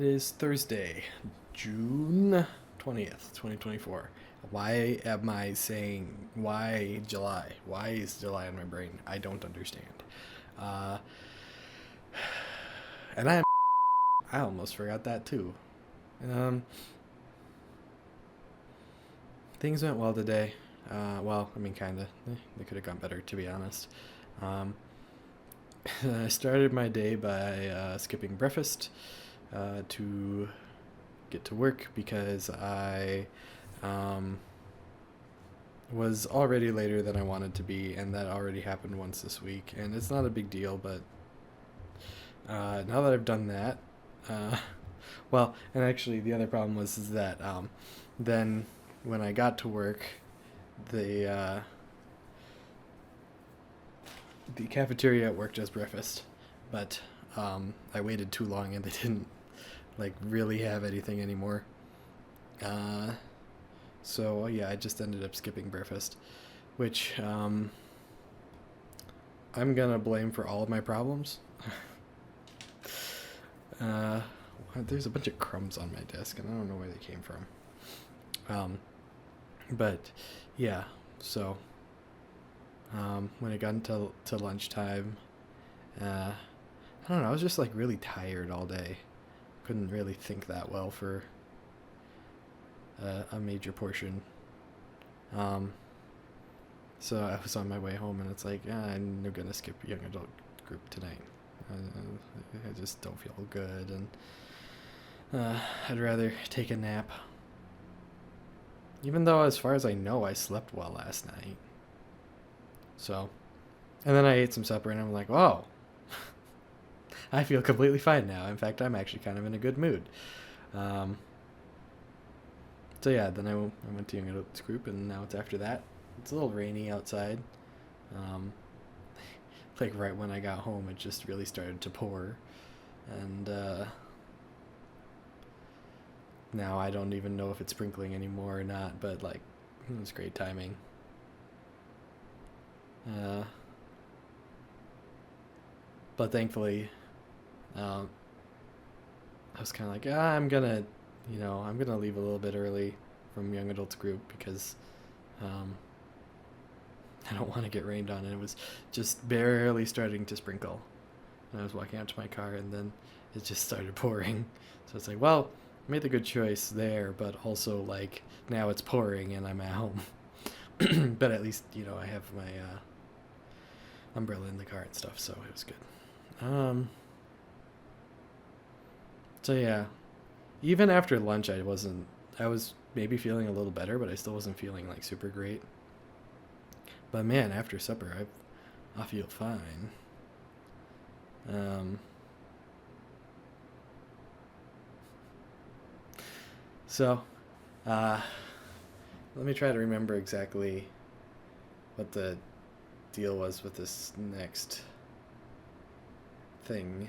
It is Thursday, June 20th, 2024. Why am I saying why July? Why is July on my brain? I don't understand. Uh, and I almost forgot that too. Um, things went well today. Well, I mean, kinda. They could have gone better, to be honest. Um, I started my day by skipping breakfast to get to work because I um, was already later than I wanted to be, and that already happened once this week. And it's not a big deal, but now that I've done that, uh, well, and actually the other problem was is that then when I got to work, the uh, the cafeteria at work does breakfast, but I waited too long and they didn't like really have anything anymore. Uh, so yeah, I just ended up skipping breakfast, which I'm gonna blame for all of my problems. uh, there's a bunch of crumbs on my desk, and I don't know where they came from. Um, but yeah, so when it got to lunchtime, I don't know. I was just like really tired all day. Couldn't really think that well for a major portion. Um, so I was on my way home, and it's like I'm gonna skip young adult group tonight. I just don't feel good, and I'd rather take a nap. Even though, as far as I know, I slept well last night. So, and then I ate some supper, and I'm like, oh, I feel completely fine now. In fact, I'm actually kind of in a good mood. Um, so yeah, then I went to young adults group, and now it's after that. It's a little rainy outside. Um, like right when I got home, it just really started to pour, and now I don't even know if it's sprinkling anymore or not. But like, it was great timing. Uh, but thankfully, um, I was kind of like, I'm gonna leave a little bit early from young adults group because um, I don't want to get rained on. And it was just barely starting to sprinkle. And I was walking out to my car, and then it just started pouring. So it's like, well, I made the good choice there, but also like now it's pouring and I'm at home. But at least I have my umbrella in the car and stuff, so it was good. So yeah, even after lunch, I wasn't. I was maybe feeling a little better, but I still wasn't feeling like super great. But man, after supper, I feel fine. Um, so, uh, let me try to remember exactly what the deal was with this next thing.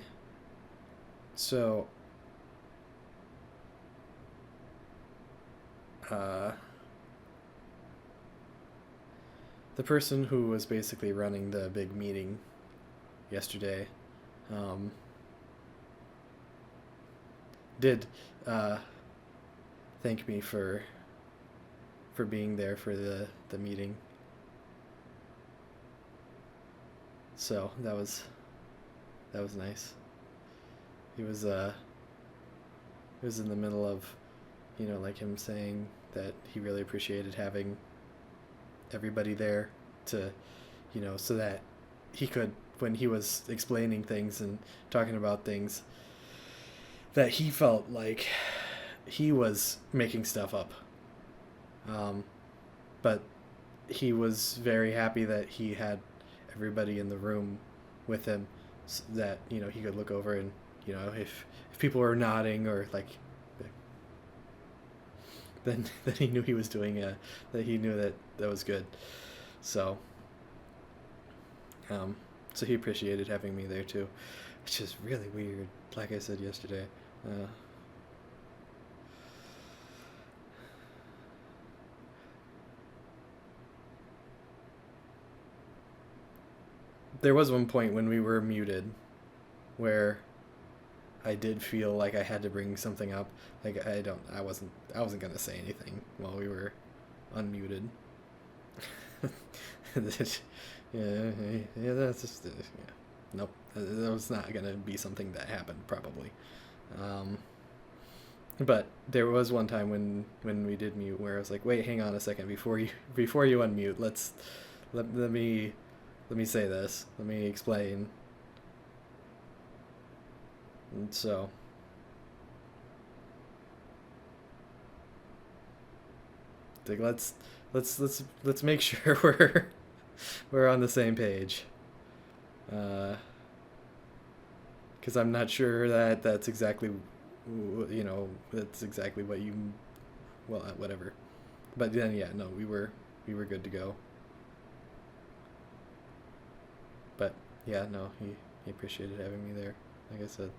So, uh, the person who was basically running the big meeting yesterday um, did uh, thank me for being there for the meeting. So that was nice. He was in the middle of like him saying that he really appreciated having everybody there to so that he could, when he was explaining things and talking about things, that he felt like he was making stuff up. Um, but he was very happy that he had everybody in the room with him, that he could look over and if people were nodding or like, then then he knew he was doing that he knew that was good. So um, so he appreciated having me there too, which is really weird. Like I said yesterday, uh, there was one point when we were muted where I did feel like I had to bring something up. Like I wasn't gonna say anything while we were unmuted. Yeah, yeah, that's just yeah. Nope, that was not gonna be something that happened probably. Um, but there was one time when we did mute where I was like, wait, hang on a second before you unmute. Let me say this. Let me explain. And so like let's make sure we're on the same page. Because I'm not sure that that's exactly that's exactly what you well whatever. But then yeah, no, we were good to go. But yeah, no, he appreciated having me there. Like I said,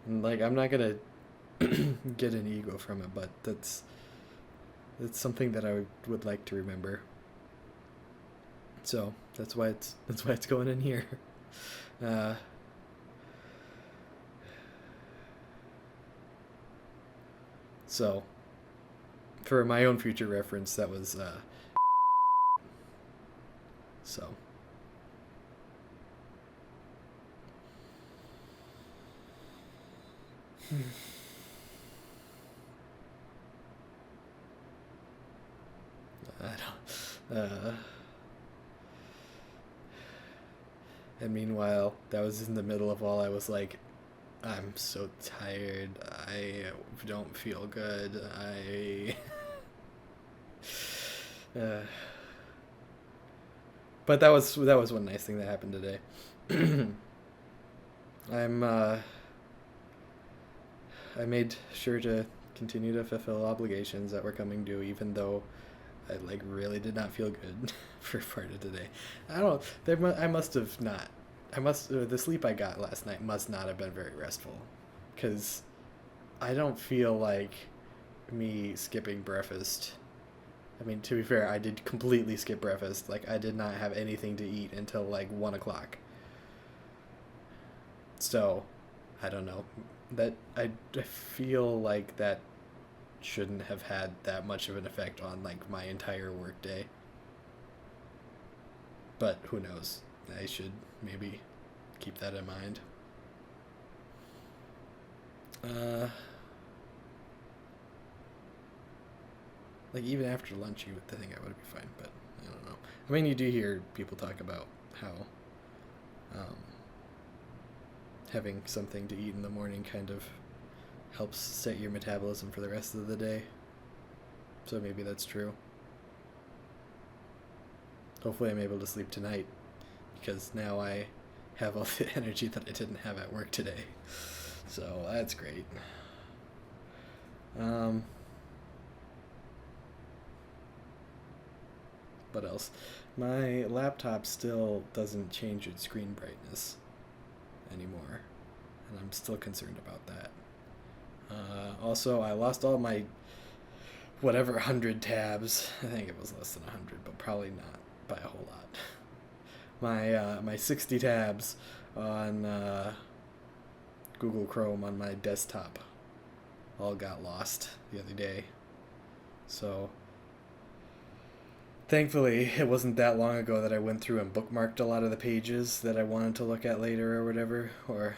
and like I'm not gonna get an ego from it, but that's something that I would like to remember. So that's why it's going in here. Uh, so for my own future reference, that was so. I don't. And meanwhile, that was in the middle of all. I was like, I'm so tired. I don't feel good. Uh, but that was one nice thing that happened today. I'm I made sure to continue to fulfill obligations that were coming due, even though I like really did not feel good for part of today. I don't. I must have not. The sleep I got last night must not have been very restful, because I don't feel like me skipping breakfast. I mean, to be fair, I did completely skip breakfast. Like I did not have anything to eat until like 1 o'clock. So, I don't know. I feel like that shouldn't have had that much of an effect on like my entire workday. But who knows? I should maybe keep that in mind. Uh, like even after lunch, you would think I would be fine, but I don't know. I mean, you do hear people talk about how um, having something to eat in the morning kind of helps set your metabolism for the rest of the day. So maybe that's true. Hopefully, I'm able to sleep tonight because now I have all the energy that I didn't have at work today. So that's great. Um, what else? My laptop still doesn't change its screen brightness anymore, and I'm still concerned about that. Also, I lost all my whatever 100 tabs. I think it was less than 100, but probably not by a whole lot. My 60 tabs on Google Chrome on my desktop all got lost the other day. So thankfully, it wasn't that long ago that I went through and bookmarked a lot of the pages that I wanted to look at later or whatever, or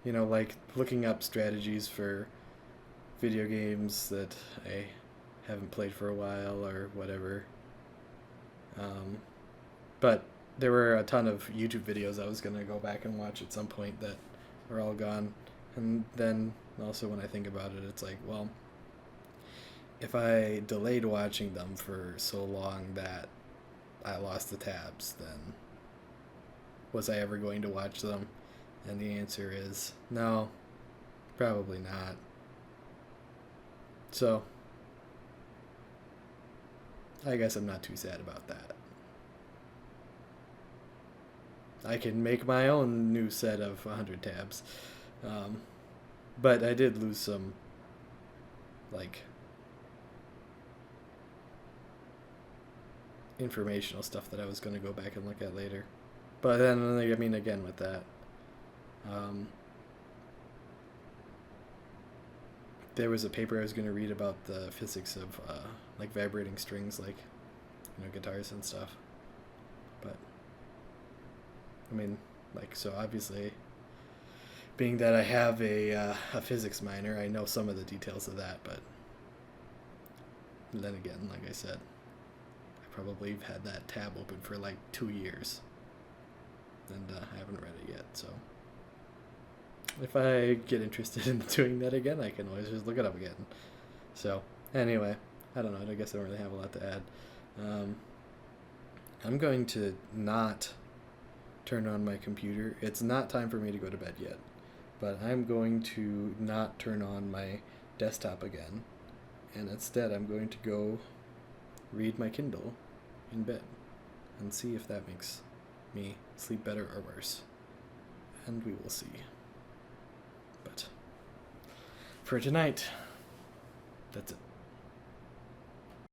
like looking up strategies for video games that I haven't played for a while or whatever. Um, but there were a ton of YouTube videos I was gonna go back and watch at some point that were all gone. And then also when I think about it, it's like, well, if I delayed watching them for so long that I lost the tabs, then was I ever going to watch them? And the answer is no, probably not. So, I guess I'm not too sad about that. I can make my own new set of 100 tabs. Um, but I did lose some, like, informational stuff that I was going to go back and look at later. But then, I mean, again, with that, um, there was a paper I was going to read about the physics of like vibrating strings, like guitars and stuff. But I mean, like, so obviously, being that I have a physics minor, I know some of the details of that. But then again, like I said, I probably have had that tab open for like 2 years, and I haven't read it yet. So if I get interested in doing that again, I can always just look it up again. So anyway, I don't know. I guess I don't really have a lot to add. I'm going to not turn on my computer. It's not time for me to go to bed yet, but I'm going to not turn on my desktop again, and instead I'm going to go read my Kindle in bed and see if that makes me sleep better or worse. And we will see. But for tonight, that's it.